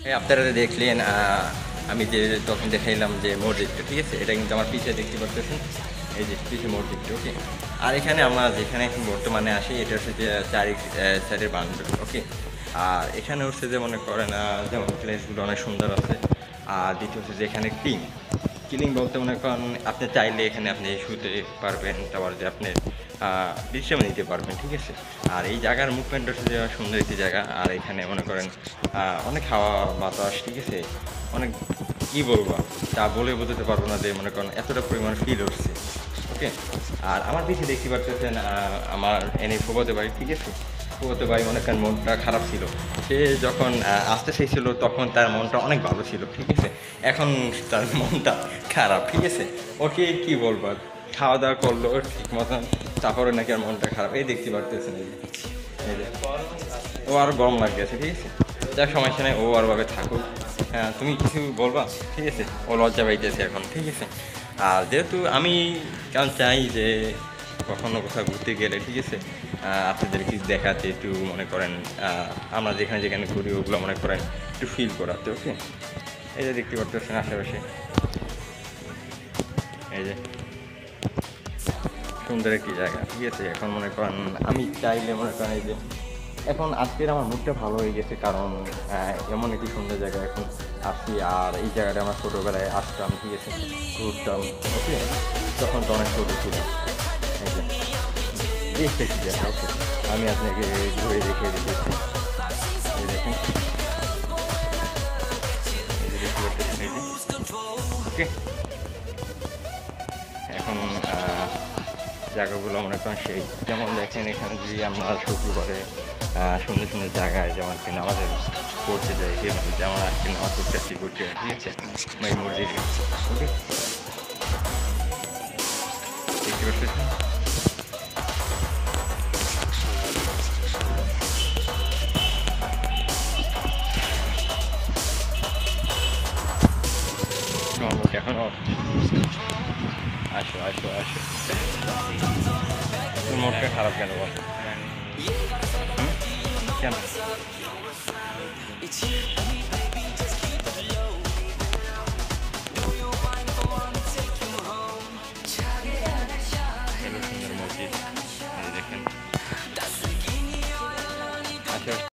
এই আপনারা দেখলেন আমি যে তখন দেখাইলাম যে মসজিদটা, ঠিক আছে, এটা কিন্তু আমার পিছিয়ে দেখতে পারতেছেন, এই যে পিছিয়ে মসজিদটা, ওকে। আর এখানে আমরা যেখানে এখন বর্তমানে আসি এটা হচ্ছে যে চারি সাইডের বাউন্ডারি, ওকে। আর এখানে হচ্ছে যে মনে করেন যেমন প্লেসগুলো অনেক সুন্দর আছে। আর দ্বিতীয় হচ্ছে যে এখানে কিলিং বলতে মনে করেন আপনি চাইলে এখানে আপনি শুতে পারবেন, তারপর যে আপনি বিশ্রাম নিতে পারবেন, ঠিক আছে। আর এই জায়গার মুভমেন্ট হচ্ছে যে সুন্দর একটি জায়গা। আর এখানে মনে করেন অনেক হাওয়া বাতাস, ঠিক আছে, অনেক কী বলবো তা বলে বোঝাতে পারবো না যে মনে করেন এতটা পরিমাণ ফিল হচ্ছে, ওকে। আর আমার পিছিয়ে দেখতে পাচ্ছেন আমার এনে ফুফাতো ভাই, ঠিক আছে। ফুফাতো ভাই মনে করেন মনটা খারাপ ছিল। সে যখন আসতে চাইছিল তখন তার মনটা অনেক ভালো ছিল, ঠিক আছে। এখন তার মনটা খারাপ, ঠিক আছে। ওকে কি বলবো আর, খাওয়া দাওয়া করলো ঠিক মতন, তারপরে নাকি আর মনটা খারাপ, এই দেখতে পারতেছেন এই যে, এই যে। ও আরও গরম লাগতেছে, ঠিক আছে। যাক সমস্যা নেই, ও আর ভাবে থাকুক। হ্যাঁ তুমি কিছু বলবা, ঠিক আছে। ও লজ্জা পাইতেছে এখন, ঠিক আছে। আর যেহেতু আমি কারণ চাই যে কখনো কোথাও ঘুরতে গেলে, ঠিক আছে, আপনাদের কিছু দেখাতে, একটু মনে করেন আমরা যেখানে যেখানে ঘুরি ওগুলো মনে করেন একটু ফিল করাতে, ওকে। এই যে দেখতে পারতেছেন আশেপাশে, এই যে সুন্দর একটি জায়গা, ঠিক আছে। এখন মনে করেন আমি চাইলে মনে করেন এই যে এখন আজকের আমার মুডটা ভালো হয়ে গেছে, কারণ এমন একটি সুন্দর জায়গা এখন আসছি। আর এই জায়গাটা আমার ছোটোবেলায় আসতাম, ঠিক আছে, ঘুরতাম, ওকে। তখন তো অনেক ছোটো ছিল, এই যে বেশ একটি জায়গা, ওকে। আমি আপনাকে ঘুরে দেখিয়ে দিতেছি, এই দেখেন, এই যে দেখতে পাচ্ছেন, এই যে, ওকে। এখন জায়গাগুলো মনে করেন সেই, যেমন দেখেন এখানে যদি আমরা শুক্রবারে সুন্দর সুন্দর জায়গায় যেমন কিনা আমাদের পড়তে যাই, যেমন আজকে নামাজ পড়তে আসছি ঘুরতে, ঠিক আছে, এই মসজিদে, ওকে। দেখতে পাচ্ছেন, এখনো আসো আসো আসো, তোর মনটা খারাপ কেন বল? কেন?